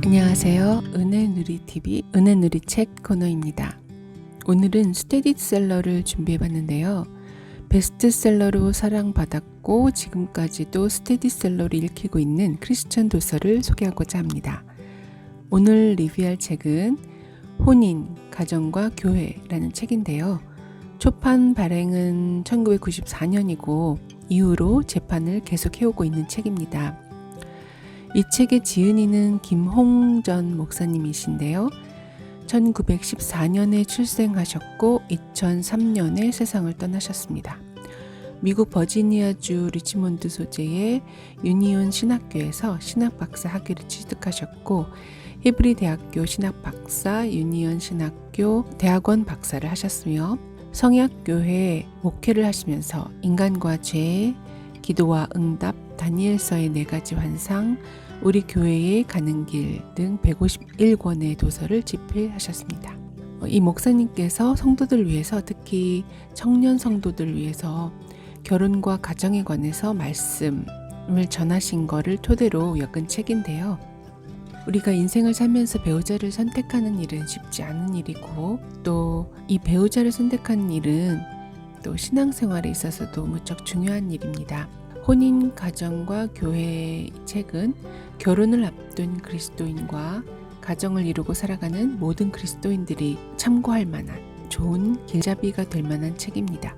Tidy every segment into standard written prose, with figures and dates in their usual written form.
안녕하세요. 은혜누리TV 은혜누리 책 코너입니다. 오늘은 스테디셀러를 준비해봤는데요. 베스트셀러로 사랑받았고 지금까지도 스테디셀러를 읽히고 있는 크리스천 도서를 소개하고자 합니다. 오늘 리뷰할 책은 혼인, 가정과 교회라는 책인데요. 초판 발행은 1994년이고 이후로 재판을 계속 해오고 있는 책입니다. 이 책의 지은이는 김홍전 목사님이신데요. 1914년에 출생하셨고 2003년에 세상을 떠나셨습니다. 미국 버지니아주 리치몬드 소재의 유니온 신학교에서 신학박사 학위를 취득하셨고 히브리 대학교 신학박사, 유니온 신학교 대학원 박사를 하셨으며 성약교회 목회를 하시면서 인간과 죄, 기도와 응답, 다니엘서의 4가지 환상, 우리 교회에 가는 길 등 151권의 도서를 집필하셨습니다. 이 목사님께서 성도들 위해서, 특히 청년 성도들 위해서 결혼과 가정에 관해서 말씀을 전하신 것을 토대로 엮은 책인데요. 우리가 인생을 살면서 배우자를 선택하는 일은 쉽지 않은 일이고 또 이 배우자를 선택하는 일은 또 신앙생활에 있어서도 무척 중요한 일입니다. 혼인, 가정과 교회의 책은 결혼을 앞둔 그리스도인과 가정을 이루고 살아가는 모든 그리스도인들이 참고할 만한 좋은 길잡이가 될 만한 책입니다.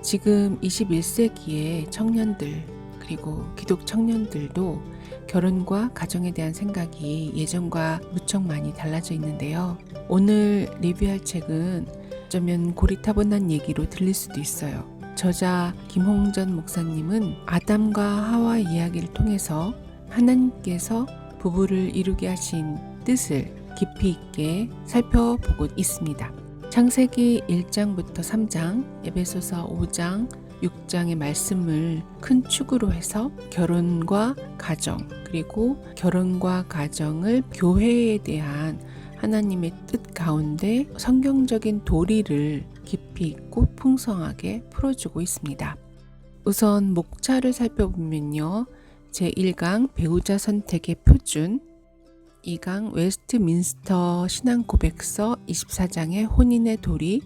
지금 21세기의 청년들 그리고 기독 청년들도 결혼과 가정에 대한 생각이 예전과 무척 많이 달라져 있는데요. 오늘 리뷰할 책은 어쩌면 고리타분한 얘기로 들릴 수도 있어요. 저자 김홍전 목사님은 아담과 하와 이야기를 통해서 하나님께서 부부를 이루게 하신 뜻을 깊이 있게 살펴보고 있습니다. 창세기 1장부터 3장, 에베소서 5장, 6장의 말씀을 큰 축으로 해서 결혼과 가정, 그리고 결혼과 가정을 교회에 대한 하나님의 뜻 가운데 성경적인 도리를 깊이 있고 풍성하게 풀어주고 있습니다. 우선 목차를 살펴보면요. 제1강 배우자 선택의 표준, 2강 웨스트민스터 신앙고백서 24장의 혼인의 도리,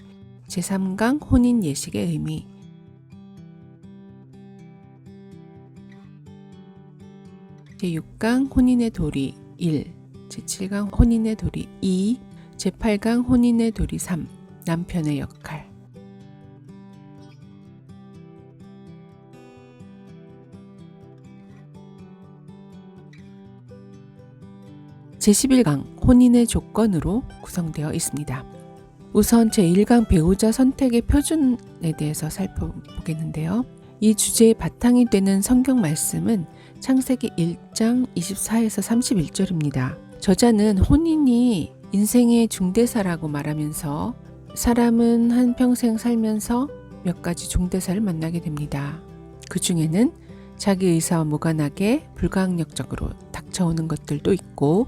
제3강 혼인 예식의 의미, 제6강 혼인의 도리 1, 제7강 혼인의 도리 2, 제8강 혼인의 도리 3, 남편의 역할. 제11강 혼인의 조건으로 구성되어 있습니다. 우선 제1강 배우자 선택의 표준에 대해서 살펴보겠는데요. 이 주제의 바탕이 되는 성경 말씀은 창세기 1장 24에서 31절입니다. 저자는 혼인이 인생의 중대사라고 말하면서 사람은 한평생 살면서 몇 가지 중대사를 만나게 됩니다. 그 중에는 자기 의사와 무관하게 불가항력적으로 닥쳐오는 것들도 있고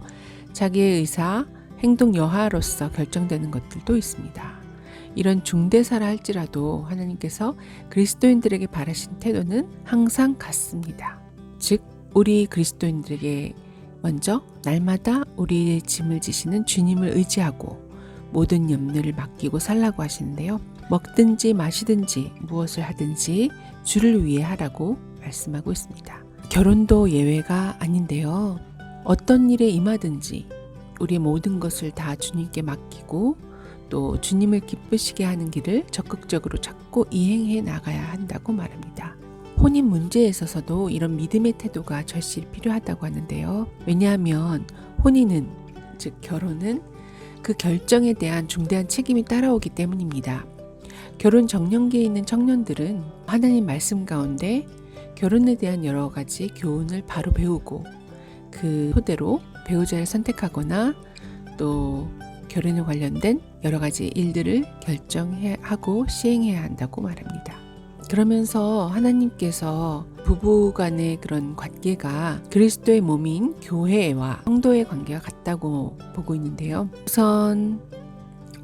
자기의 의사, 행동 여하로서 결정되는 것들도 있습니다. 이런 중대사라 할지라도 하나님께서 그리스도인들에게 바라신 태도는 항상 같습니다. 즉 우리 그리스도인들에게 먼저 날마다 우리의 짐을 지시는 주님을 의지하고 모든 염려를 맡기고 살라고 하시는데요. 먹든지 마시든지 무엇을 하든지 주를 위해 하라고 말씀하고 있습니다. 결혼도 예외가 아닌데요. 어떤 일에 임하든지 우리의 모든 것을 다 주님께 맡기고 또 주님을 기쁘시게 하는 길을 적극적으로 찾고 이행해 나가야 한다고 말합니다. 혼인 문제에 있어서도 이런 믿음의 태도가 절실히 필요하다고 하는데요. 왜냐하면 혼인은, 즉 결혼은 그 결정에 대한 중대한 책임이 따라오기 때문입니다. 결혼 정년기에 있는 청년들은 하나님 말씀 가운데 결혼에 대한 여러 가지 교훈을 바로 배우고 그 토대로 배우자를 선택하거나 또 결혼에 관련된 여러 가지 일들을 결정하고 시행해야 한다고 말합니다. 그러면서 하나님께서 부부 간의 그런 관계가 그리스도의 몸인 교회와 성도의 관계가 같다고 보고 있는데요. 우선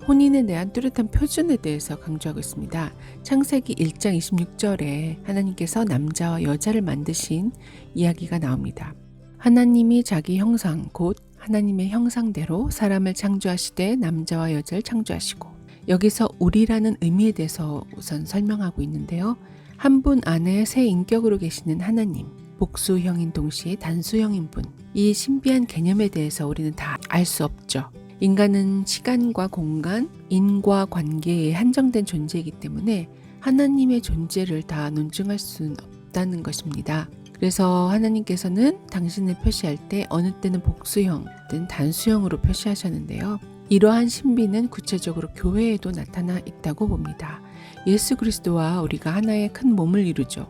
혼인에 대한 뚜렷한 표준에 대해서 강조하고 있습니다. 창세기 1장 26절에 하나님께서 남자와 여자를 만드신 이야기가 나옵니다. 하나님이 자기 형상 곧 하나님의 형상대로 사람을 창조하시되 남자와 여자를 창조하시고, 여기서 우리라는 의미에 대해서 우선 설명하고 있는데요. 한 분 안에 새 인격으로 계시는 하나님, 복수형인 동시에 단수형인 분, 이 신비한 개념에 대해서 우리는 다 알 수 없죠. 인간은 시간과 공간, 인과 관계에 한정된 존재이기 때문에 하나님의 존재를 다 논증할 수는 없다는 것입니다. 그래서 하나님께서는 당신을 표시할 때 어느 때는 복수형, 또는 단수형으로 표시하셨는데요. 이러한 신비는 구체적으로 교회에도 나타나 있다고 봅니다. 예수 그리스도와 우리가 하나의 큰 몸을 이루죠.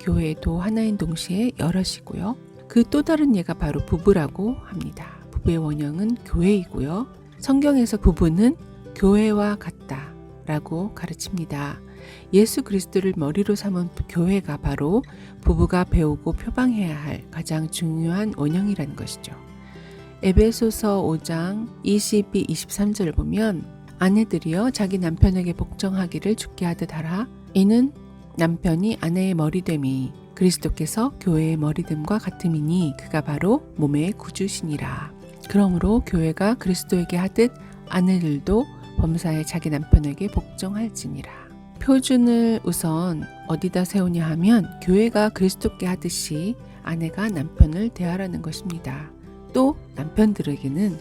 교회도 하나인 동시에 여럿이고요. 그 또 다른 예가 바로 부부라고 합니다. 부부의 원형은 교회이고요. 성경에서 부부는 교회와 같다 라고 가르칩니다. 예수 그리스도를 머리로 삼은 교회가 바로 부부가 배우고 표방해야 할 가장 중요한 원형이라는 것이죠. 에베소서 5장 22, 23절을 보면 아내들이여 자기 남편에게 복종하기를 주께 하듯 하라. 이는 남편이 아내의 머리됨이 그리스도께서 교회의 머리됨과 같음이니 그가 바로 몸의 구주시니라. 그러므로 교회가 그리스도에게 하듯 아내들도 범사에 자기 남편에게 복종할지니라. 표준을 우선 어디다 세우냐 하면 교회가 그리스도께 하듯이 아내가 남편을 대하라는 것입니다. 또 남편들에게는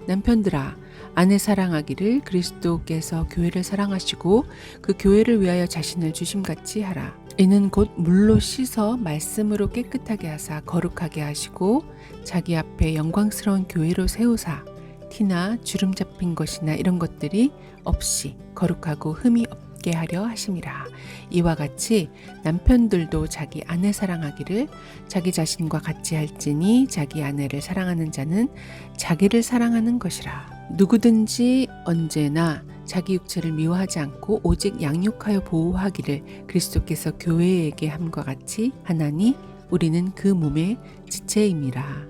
남편들아 아내 사랑하기를 그리스도께서 교회를 사랑하시고 그 교회를 위하여 자신을 주심같이 하라. 이는 곧 물로 씻어 말씀으로 깨끗하게 하사 거룩하게 하시고 자기 앞에 영광스러운 교회로 세우사 티나 주름 잡힌 것이나 이런 것들이 없이 거룩하고 흠이 없게 하려 하심이라. 이와 같이 남편들도 자기 아내 사랑하기를 자기 자신과 같이 할지니 자기 아내를 사랑하는 자는 자기를 사랑하는 것이라. 누구든지 언제나 자기 육체를 미워하지 않고 오직 양육하여 보호하기를 그리스도께서 교회에게 함과 같이 하나니 우리는 그 몸의 지체임이라.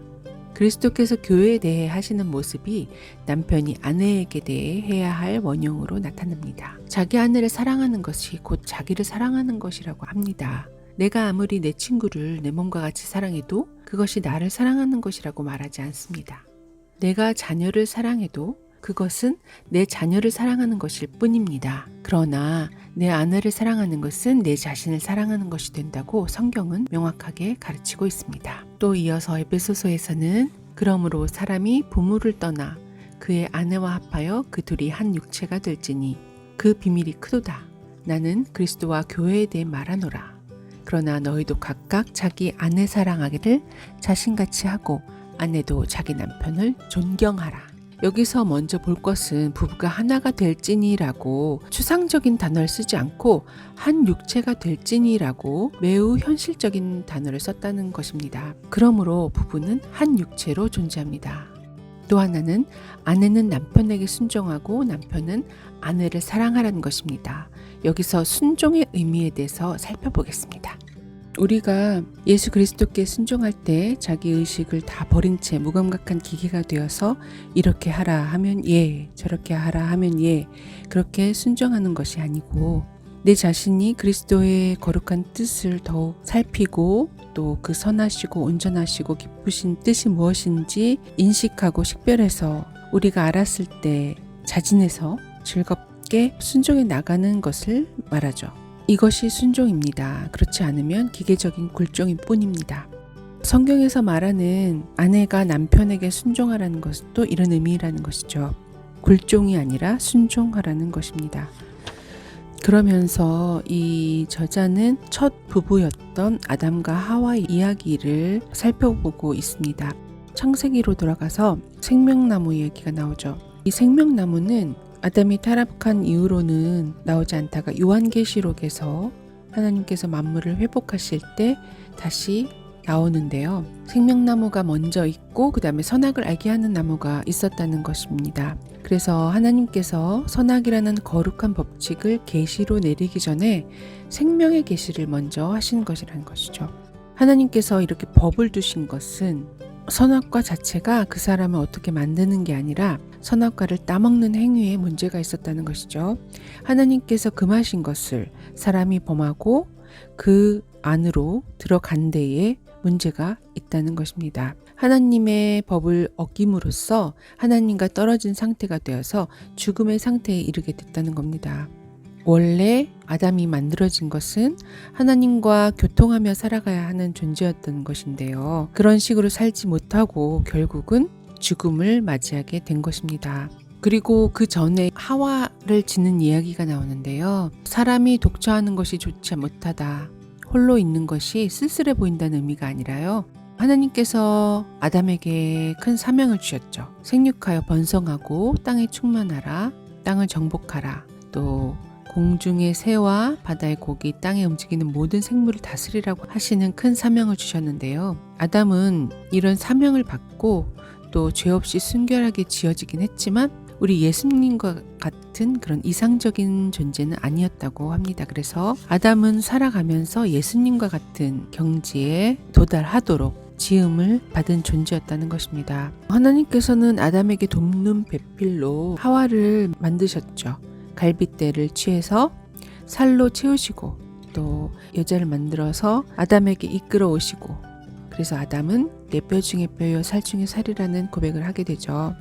그리스도께서 교회에 대해 하시는 모습이 남편이 아내에게 대해 해야 할 원형으로 나타납니다. 자기 아내를 사랑하는 것이 곧 자기를 사랑하는 것이라고 합니다. 내가 아무리 내 친구를 내 몸과 같이 사랑해도 그것이 나를 사랑하는 것이라고 말하지 않습니다. 내가 자녀를 사랑해도 그것은 내 자녀를 사랑하는 것일 뿐입니다. 그러나 내 아내를 사랑하는 것은 내 자신을 사랑하는 것이 된다고 성경은 명확하게 가르치고 있습니다. 또 이어서 에베소서에서는 그러므로 사람이 부모를 떠나 그의 아내와 합하여 그 둘이 한 육체가 될지니 그 비밀이 크도다. 나는 그리스도와 교회에 대해 말하노라. 그러나 너희도 각각 자기 아내 사랑하기를 자신같이 하고 아내도 자기 남편을 존경하라. 여기서 먼저 볼 것은 부부가 하나가 될지니라고 추상적인 단어를 쓰지 않고 한 육체가 될지니라고 매우 현실적인 단어를 썼다는 것입니다. 그러므로 부부는 한 육체로 존재합니다. 또 하나는 아내는 남편에게 순종하고 남편은 아내를 사랑하라는 것입니다. 여기서 순종의 의미에 대해서 살펴보겠습니다. 우리가 예수 그리스도께 순종할 때 자기 의식을 다 버린 채 무감각한 기계가 되어서 이렇게 하라 하면 예, 저렇게 하라 하면 예, 그렇게 순종하는 것이 아니고 내 자신이 그리스도의 거룩한 뜻을 더욱 살피고 또 그 선하시고 온전하시고 기쁘신 뜻이 무엇인지 인식하고 식별해서 우리가 알았을 때 자진해서 즐겁게 순종해 나가는 것을 말하죠. 이것이 순종입니다. 그렇지 않으면 기계적인 굴종일 뿐입니다. 성경에서 말하는 아내가 남편에게 순종하라는 것도 이런 의미라는 것이죠. 굴종이 아니라 순종하라는 것입니다. 그러면서 이 저자는 첫 부부였던 아담과 하와의 이야기를 살펴보고 있습니다. 창세기로 돌아가서 생명나무 이야기가 나오죠. 이 생명나무는 아담이 타락한 이후로는 나오지 않다가 요한계시록에서 하나님께서 만물을 회복하실 때 다시 나오는데요. 생명나무가 먼저 있고 그 다음에 선악을 알게 하는 나무가 있었다는 것입니다. 그래서 하나님께서 선악이라는 거룩한 법칙을 계시로 내리기 전에 생명의 계시를 먼저 하신 것이라는 것이죠. 하나님께서 이렇게 법을 두신 것은 선악과 자체가 그 사람을 어떻게 만드는 게 아니라 선악과를 따먹는 행위에 문제가 있었다는 것이죠. 하나님께서 금하신 것을 사람이 범하고 그 안으로 들어간 데에 문제가 있다는 것입니다. 하나님의 법을 어김으로써 하나님과 떨어진 상태가 되어서 죽음의 상태에 이르게 됐다는 겁니다. 원래 아담이 만들어진 것은 하나님과 교통하며 살아가야 하는 존재였던 것인데요. 그런 식으로 살지 못하고 결국은 죽음을 맞이하게 된 것입니다. 그리고 그 전에 하와를 짓는 이야기가 나오는데요. 사람이 독처하는 것이 좋지 못하다. 홀로 있는 것이 쓸쓸해 보인다는 의미가 아니라요. 하나님께서 아담에게 큰 사명을 주셨죠. 생육하여 번성하고 땅에 충만하라. 땅을 정복하라. 또 공중의 새와 바다의 고기, 땅에 움직이는 모든 생물을 다스리라고 하시는 큰 사명을 주셨는데요. 아담은 이런 사명을 받고 또 죄 없이 순결하게 지어지긴 했지만 우리 예수님과 같은 그런 이상적인 존재는 아니었다고 합니다. 그래서 아담은 살아가면서 예수님과 같은 경지에 도달하도록 지음을 받은 존재였다는 것입니다. 하나님께서는 아담에게 돕는 배필로 하와를 만드셨죠. 갈빗대를 취해서 살로 채우시고 또 여자를 만들어서 아담에게 이끌어 오시고, 그래서 아담은 내 뼈 중에 뼈요 살 중에 살이라는 고백을 하게 되죠.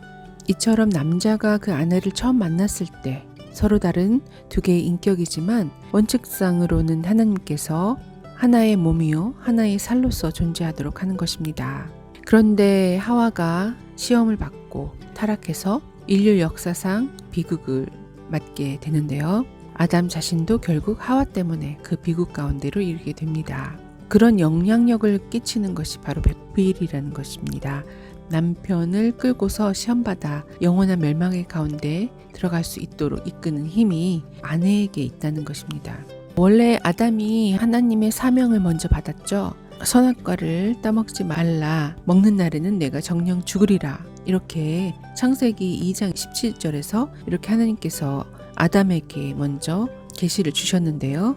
이처럼 남자가 그 아내를 처음 만났을 때 서로 다른 두 개의 인격이지만 원칙상으로는 하나님께서 하나의 몸이요 하나의 살로서 존재하도록 하는 것입니다. 그런데 하와가 시험을 받고 타락해서 인류 역사상 비극을 맞게 되는데요. 아담 자신도 결국 하와 때문에 그 비극 가운데로 이르게 됩니다. 그런 영향력을 끼치는 것이 바로 배필이라는 것입니다. 남편을 끌고서 시험받아 영원한 멸망의 가운데 들어갈 수 있도록 이끄는 힘이 아내에게 있다는 것입니다. 원래 아담이 하나님의 사명을 먼저 받았죠. 선악과를 따먹지 말라. 먹는 날에는 내가 정령 죽으리라. 이렇게 창세기 2장 17절에서 이렇게 하나님께서 아담에게 먼저 계시를 주셨는데요.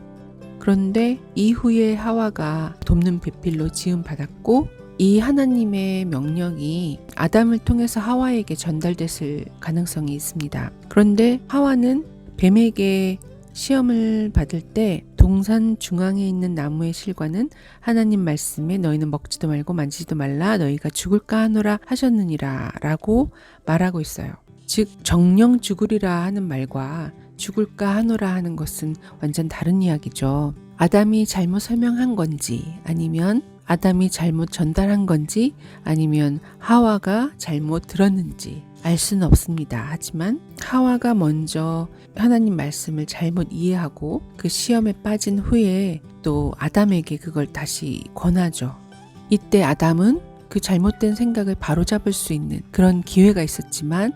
그런데 이후에 하와가 돕는 배필로 지음 받았고 이 하나님의 명령이 아담을 통해서 하와에게 전달됐을 가능성이 있습니다. 그런데 하와는 뱀에게 시험을 받을 때 동산 중앙에 있는 나무의 실과는 하나님 말씀에 너희는 먹지도 말고 만지지도 말라 너희가 죽을까 하노라 하셨느니라 라고 말하고 있어요. 즉 정령 죽으리라 하는 말과 죽을까 하노라 하는 것은 완전 다른 이야기죠. 아담이 잘못 설명한 건지 아니면 아담이 잘못 전달한 건지 아니면 하와가 잘못 들었는지 알 수는 없습니다. 하지만 하와가 먼저 하나님 말씀을 잘못 이해하고 그 시험에 빠진 후에 또 아담에게 그걸 다시 권하죠. 이때 아담은 그 잘못된 생각을 바로잡을 수 있는 그런 기회가 있었지만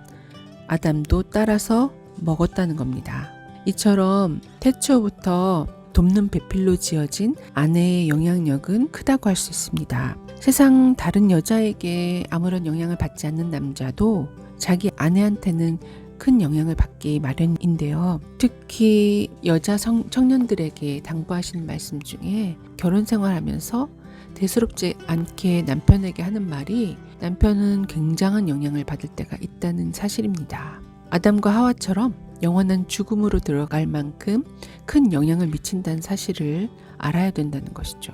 아담도 따라서 먹었다는 겁니다. 이처럼 태초부터 돕는 배필로 지어진 아내의 영향력은 크다고 할 수 있습니다. 세상 다른 여자에게 아무런 영향을 받지 않는 남자도 자기 아내한테는 큰 영향을 받기 마련인데요. 특히 여자 청년들에게 당부하시는 말씀 중에 결혼 생활하면서 대수롭지 않게 남편에게 하는 말이 남편은 굉장한 영향을 받을 때가 있다는 사실입니다. 아담과 하와처럼 영원한 죽음으로 들어갈 만큼 큰 영향을 미친다는 사실을 알아야 된다는 것이죠.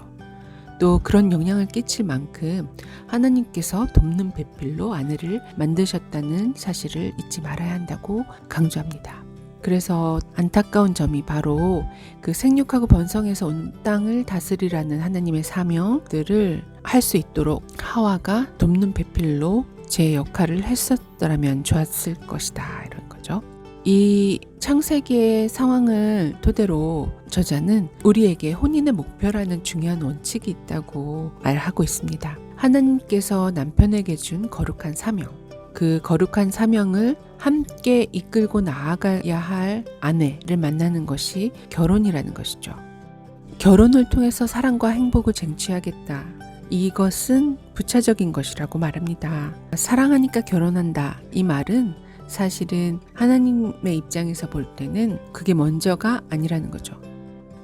또 그런 영향을 끼칠 만큼 하나님께서 돕는 배필로 아내를 만드셨다는 사실을 잊지 말아야 한다고 강조합니다. 그래서 안타까운 점이 바로 그 생육하고 번성해서 온 땅을 다스리라는 하나님의 사명들을 할 수 있도록 하와가 돕는 배필로 제 역할을 했었더라면 좋았을 것이다 이런 거죠. 이 창세기의 상황을 토대로 저자는 우리에게 혼인의 목표라는 중요한 원칙이 있다고 말하고 있습니다. 하나님께서 남편에게 준 거룩한 사명, 그 거룩한 사명을 함께 이끌고 나아가야 할 아내를 만나는 것이 결혼이라는 것이죠. 결혼을 통해서 사랑과 행복을 쟁취하겠다. 이것은 부차적인 것이라고 말합니다. 사랑하니까 결혼한다. 이 말은 사실은 하나님의 입장에서 볼 때는 그게 먼저가 아니라는 거죠.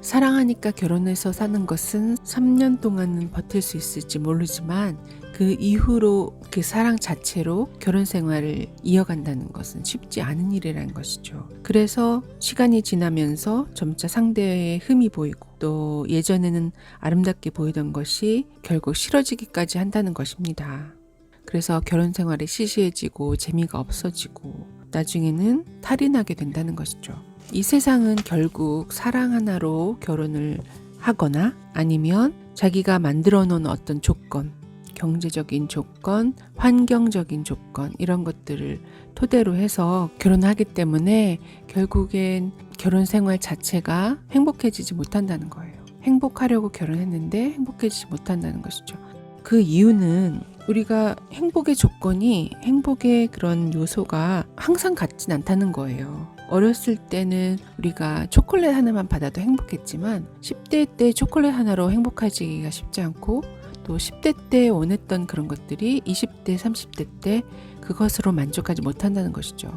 사랑하니까 결혼해서 사는 것은 3년 동안은 버틸 수 있을지 모르지만 그 이후로 그 사랑 자체로 결혼 생활을 이어간다는 것은 쉽지 않은 일이라는 것이죠. 그래서 시간이 지나면서 점차 상대의 흠이 보이고 또 예전에는 아름답게 보이던 것이 결국 싫어지기까지 한다는 것입니다. 그래서 결혼 생활이 시시해지고 재미가 없어지고 나중에는 탈이 나게 된다는 것이죠. 이 세상은 결국 사랑 하나로 결혼을 하거나 아니면 자기가 만들어 놓은 어떤 조건, 경제적인 조건, 환경적인 조건 이런 것들을 토대로 해서 결혼하기 때문에 결국엔 결혼 생활 자체가 행복해지지 못한다는 거예요. 행복하려고 결혼했는데 행복해지지 못한다는 것이죠. 그 이유는 우리가 행복의 조건이 행복의 그런 요소가 항상 같진 않다는 거예요. 어렸을 때는 우리가 초콜릿 하나만 받아도 행복했지만 10대 때 초콜릿 하나로 행복하지가 쉽지 않고 또 10대 때 원했던 그런 것들이 20대, 30대 때 그것으로 만족하지 못한다는 것이죠.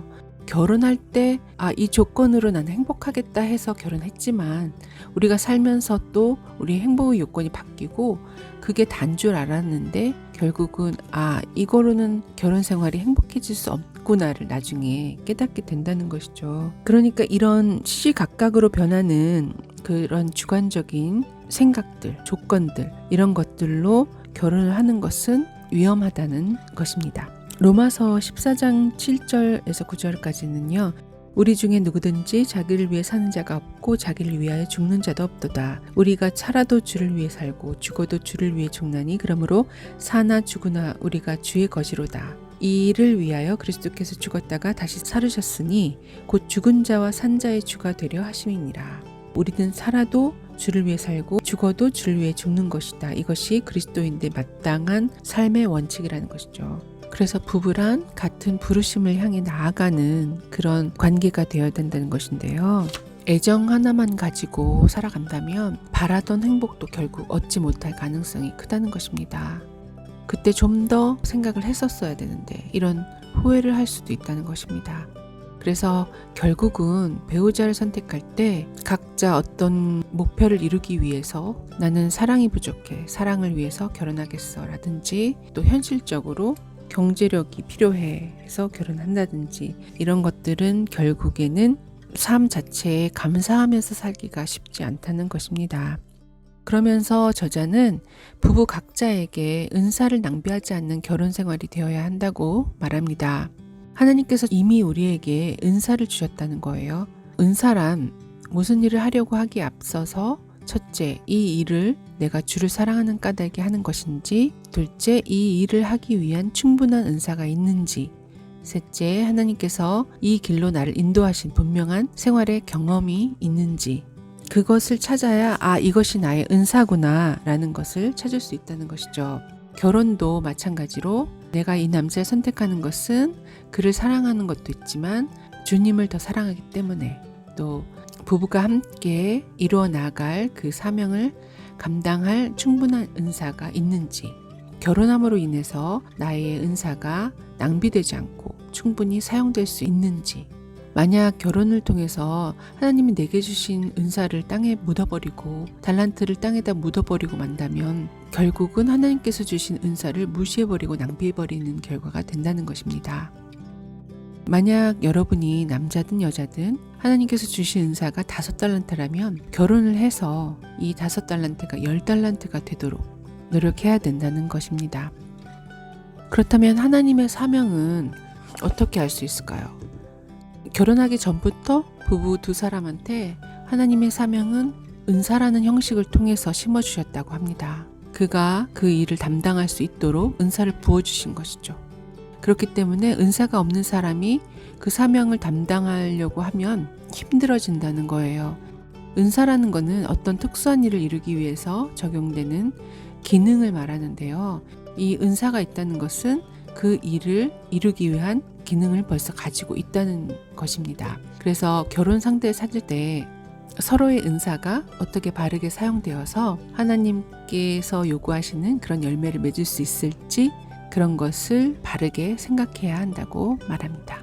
결혼할 때 이 조건으로 나는 행복하겠다 해서 결혼했지만 우리가 살면서 또 우리 행복의 요건이 바뀌고 그게 단 줄 알았는데 결국은 이거로는 결혼 생활이 행복해질 수 없구나를 나중에 깨닫게 된다는 것이죠. 그러니까 이런 시시각각으로 변하는 그런 주관적인 생각들, 조건들 이런 것들로 결혼을 하는 것은 위험하다는 것입니다. 로마서 14장 7절에서 9절까지는요. 우리 중에 누구든지 자기를 위해 사는 자가 없고 자기를 위하여 죽는 자도 없도다. 우리가 살아도 주를 위해 살고 죽어도 주를 위해 죽나니 그러므로 사나 죽으나 우리가 주의 것이로다. 이 일을 위하여 그리스도께서 죽었다가 다시 살으셨으니 곧 죽은 자와 산 자의 주가 되려 하심이니라. 우리는 살아도 주를 위해 살고 죽어도 주를 위해 죽는 것이다. 이것이 그리스도인의 마땅한 삶의 원칙이라는 것이죠. 그래서 부부란 같은 부르심을 향해 나아가는 그런 관계가 되어야 된다는 것인데요. 애정 하나만 가지고 살아간다면 바라던 행복도 결국 얻지 못할 가능성이 크다는 것입니다. 그때 좀 더 생각을 했었어야 되는데 이런 후회를 할 수도 있다는 것입니다. 그래서 결국은 배우자를 선택할 때 각자 어떤 목표를 이루기 위해서 나는 사랑이 부족해, 사랑을 위해서 결혼하겠어 라든지 또 현실적으로 경제력이 필요해 해서 결혼한다든지 이런 것들은 결국에는 삶 자체에 감사하면서 살기가 쉽지 않다는 것입니다. 그러면서 저자는 부부 각자에게 은사를 낭비하지 않는 결혼 생활이 되어야 한다고 말합니다. 하나님께서 이미 우리에게 은사를 주셨다는 거예요. 은사란 무슨 일을 하려고 하기에 앞서서 첫째, 이 일을 내가 주를 사랑하는 까닭에 하는 것인지, 둘째, 이 일을 하기 위한 충분한 은사가 있는지, 셋째, 하나님께서 이 길로 나를 인도하신 분명한 생활의 경험이 있는지, 그것을 찾아야 이것이 나의 은사구나 라는 것을 찾을 수 있다는 것이죠. 결혼도 마찬가지로 내가 이 남자를 선택하는 것은 그를 사랑하는 것도 있지만 주님을 더 사랑하기 때문에 또 부부가 함께 이루어 나갈 그 사명을 감당할 충분한 은사가 있는지, 결혼함으로 인해서 나의 은사가 낭비되지 않고 충분히 사용될 수 있는지, 만약 결혼을 통해서 하나님이 내게 주신 은사를 땅에 묻어버리고 달란트를 땅에다 묻어버리고 만다면 결국은 하나님께서 주신 은사를 무시해버리고 낭비해버리는 결과가 된다는 것입니다. 만약 여러분이 남자든 여자든 하나님께서 주신 은사가 5달란트라면 결혼을 해서 이 5달란트가 10달란트가 되도록 노력해야 된다는 것입니다. 그렇다면 하나님의 사명은 어떻게 알 수 있을까요? 결혼하기 전부터 부부 두 사람한테 하나님의 사명은 은사라는 형식을 통해서 심어주셨다고 합니다. 그가 그 일을 담당할 수 있도록 은사를 부어주신 것이죠. 그렇기 때문에 은사가 없는 사람이 그 사명을 담당하려고 하면 힘들어진다는 거예요. 은사라는 것은 어떤 특수한 일을 이루기 위해서 적용되는 기능을 말하는데요. 이 은사가 있다는 것은 그 일을 이루기 위한 기능을 벌써 가지고 있다는 것입니다. 그래서 결혼 상대를 찾을 때 서로의 은사가 어떻게 바르게 사용되어서 하나님께서 요구하시는 그런 열매를 맺을 수 있을지 그런 것을 바르게 생각해야 한다고 말합니다.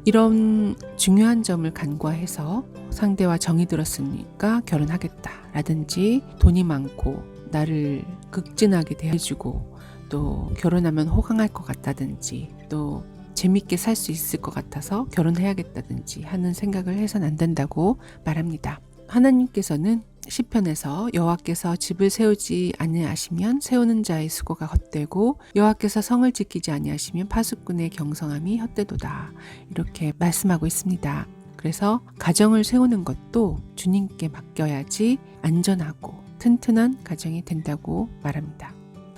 이런 중요한 점을 간과해서 상대와 정이 들었으니까 결혼하겠다 라든지, 돈이 많고 나를 극진하게 대해주고 또 결혼하면 호강할 것 같다든지, 또 재밌게 살 수 있을 것 같아서 결혼해야겠다든지 하는 생각을 해서는 안 된다고 말합니다. 하나님께서는 시편에서 여호와께서 집을 세우지 아니하시면 세우는 자의 수고가 헛되고 여호와께서 성을 지키지 아니하시면 파수꾼의 경성함이 헛되도다, 이렇게 말씀하고 있습니다. 그래서 가정을 세우는 것도 주님께 맡겨야지 안전하고 튼튼한 가정이 된다고 말합니다.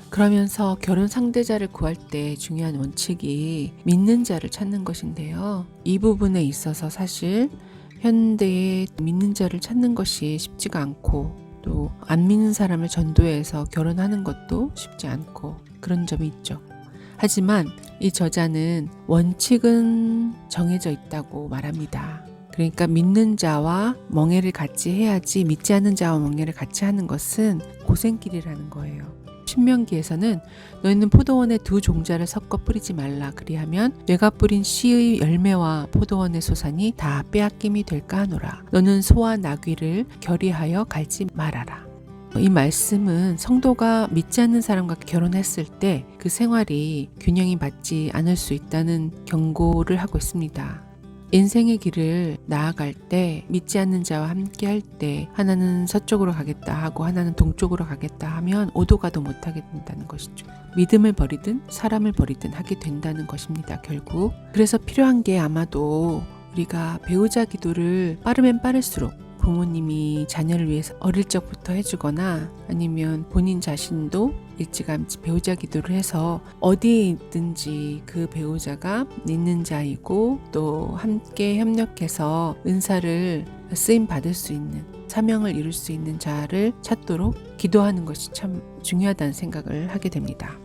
그러면서 결혼 상대자를 구할 때 중요한 원칙이 믿는 자를 찾는 것인데요. 이 부분에 있어서 사실 현대에 믿는 자를 찾는 것이 쉽지가 않고, 또 안 믿는 사람을 전도해서 결혼하는 것도 쉽지 않고 그런 점이 있죠. 하지만 이 저자는 원칙은 정해져 있다고 말합니다. 그러니까 믿는 자와 멍에를 같이 해야지 믿지 않는 자와 멍에를 같이 하는 것은 고생길이라는 거예요. 신명기에서는 너희는 포도원에 두 종자를 섞어 뿌리지 말라, 그리하면 내가 뿌린 씨의 열매와 포도원의 소산이 다 빼앗김이 될까 하노라. 너는 소와 나귀를 결의하여 갈지 말아라. 이 말씀은 성도가 믿지 않는 사람과 결혼했을 때 그 생활이 균형이 맞지 않을 수 있다는 경고를 하고 있습니다. 인생의 길을 나아갈 때 믿지 않는 자와 함께 할 때 하나는 서쪽으로 가겠다 하고 하나는 동쪽으로 가겠다 하면 오도가도 못하게 된다는 것이죠. 믿음을 버리든 사람을 버리든 하게 된다는 것입니다, 결국. 그래서 필요한 게 아마도 우리가 배우자 기도를 빠르면 빠를수록 부모님이 자녀를 위해서 어릴 적부터 해주거나 아니면 본인 자신도 일찌감치 배우자 기도를 해서 어디에 있든지 그 배우자가 믿는 자이고 또 함께 협력해서 은사를 쓰임 받을 수 있는, 사명을 이룰 수 있는 자를 찾도록 기도하는 것이 참 중요하다는 생각을 하게 됩니다.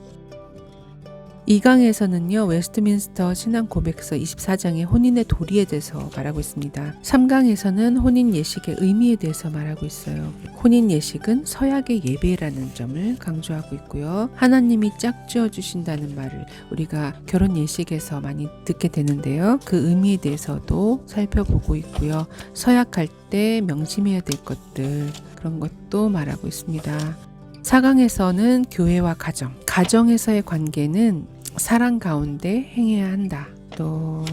2강에서는요, 웨스트민스터 신앙 고백서 24장의 혼인의 도리에 대해서 말하고 있습니다. 3강에서는 혼인 예식의 의미에 대해서 말하고 있어요. 혼인 예식은 서약의 예배라는 점을 강조하고 있고요. 하나님이 짝지어 주신다는 말을 우리가 결혼 예식에서 많이 듣게 되는데요. 그 의미에 대해서도 살펴보고 있고요. 서약할 때 명심해야 될 것들, 그런 것도 말하고 있습니다. 4강에서는 교회와 가정, 가정에서의 관계는 사랑 가운데 행해야 한다. 또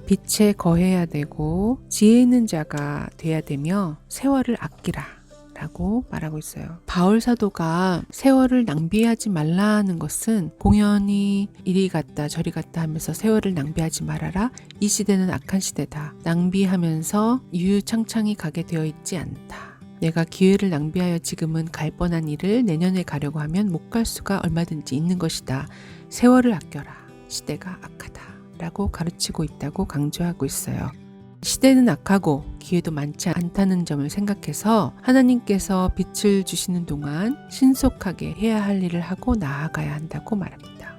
빛에 거해야 되고 지혜 있는 자가 돼야 되며 세월을 아끼라 라고 말하고 있어요. 바울 사도가 세월을 낭비하지 말라는 것은 공연히 이리 갔다 저리 갔다 하면서 세월을 낭비하지 말아라. 이 시대는 악한 시대다. 낭비하면서 유유창창이 가게 되어 있지 않다. 내가 기회를 낭비하여 지금은 갈 뻔한 일을 내년에 가려고 하면 못 갈 수가 얼마든지 있는 것이다. 세월을 아껴라. 시대가 악하다. 라고 가르치고 있다고 강조하고 있어요. 시대는 악하고 기회도 많지 않다는 점을 생각해서 하나님께서 빛을 주시는 동안 신속하게 해야 할 일을 하고 나아가야 한다고 말합니다.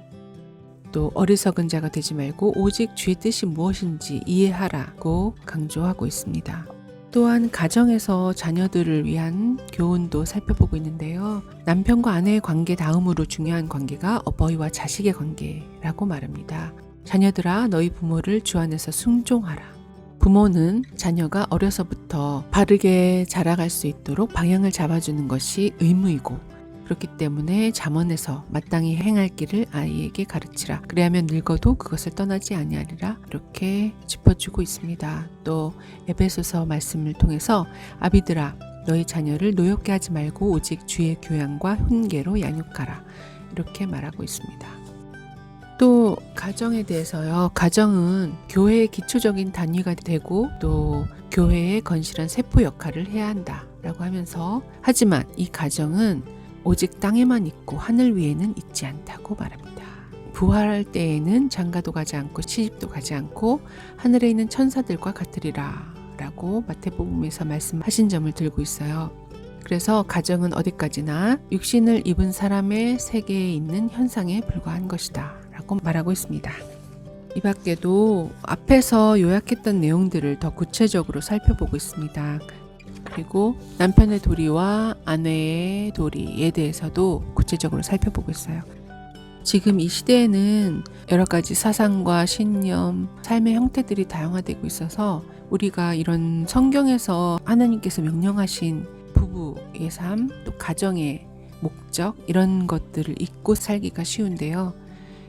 또 어리석은 자가 되지 말고 오직 주의 뜻이 무엇인지 이해하라고 강조하고 있습니다. 또한 가정에서 자녀들을 위한 교훈도 살펴보고 있는데요. 남편과 아내의 관계 다음으로 중요한 관계가 어버이와 자식의 관계라고 말합니다. 자녀들아, 너희 부모를 주 안에서 순종하라. 부모는 자녀가 어려서부터 바르게 자라갈 수 있도록 방향을 잡아주는 것이 의무이고, 그렇기 때문에 잠언에서 마땅히 행할 길을 아이에게 가르치라. 그래야면 늙어도 그것을 떠나지 아니하리라. 이렇게 짚어주고 있습니다. 또 에베소서 말씀을 통해서 아비들아, 너희 자녀를 노엽게 하지 말고 오직 주의 교양과 훈계로 양육하라. 이렇게 말하고 있습니다. 또 가정에 대해서요. 가정은 교회의 기초적인 단위가 되고 또 교회의 건실한 세포 역할을 해야 한다라고 하면서, 하지만 이 가정은 오직 땅에만 있고 하늘 위에는 있지 않다고 말합니다. 부활할 때에는 장가도 가지 않고 시집도 가지 않고 하늘에 있는 천사들과 같으리라 라고 마태복음에서 말씀하신 점을 들고 있어요. 그래서 가정은 어디까지나 육신을 입은 사람의 세계에 있는 현상에 불과한 것이다 라고 말하고 있습니다. 이 밖에도 앞에서 요약했던 내용들을 더 구체적으로 살펴보고 있습니다. 그리고 남편의 도리와 아내의 도리에 대해서도 구체적으로 살펴보고 있어요. 지금 이 시대에는 여러 가지 사상과 신념, 삶의 형태들이 다양화되고 있어서 우리가 이런 성경에서 하나님께서 명령하신 부부의 삶, 또 가정의 목적 이런 것들을 잊고 살기가 쉬운데요.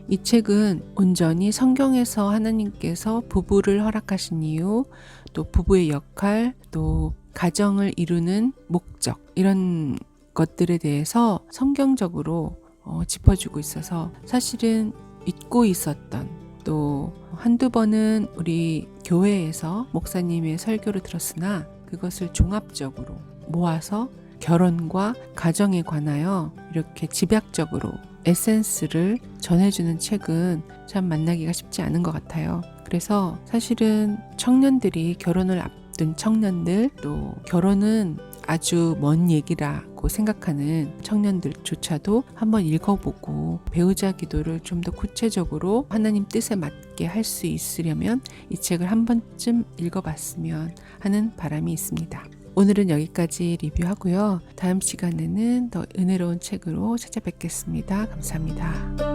이 책은 온전히 성경에서 하나님께서 부부를 허락하신 이유, 또 부부의 역할, 또 가정을 이루는 목적 이런 것들에 대해서 성경적으로 짚어주고 있어서 사실은 잊고 있었던, 또 한두 번은 우리 교회에서 목사님의 설교를 들었으나 그것을 종합적으로 모아서 결혼과 가정에 관하여 이렇게 집약적으로 에센스를 전해주는 책은 참 만나기가 쉽지 않은 것 같아요. 그래서 사실은 청년들이, 결혼을 앞둔 청년들, 또 결혼은 아주 먼 얘기라고 생각하는 청년들조차도 한번 읽어보고 배우자 기도를 좀 더 구체적으로 하나님 뜻에 맞게 할 수 있으려면 이 책을 한 번쯤 읽어봤으면 하는 바람이 있습니다. 오늘은 여기까지 리뷰하고요. 다음 시간에는 더 은혜로운 책으로 찾아뵙겠습니다. 감사합니다.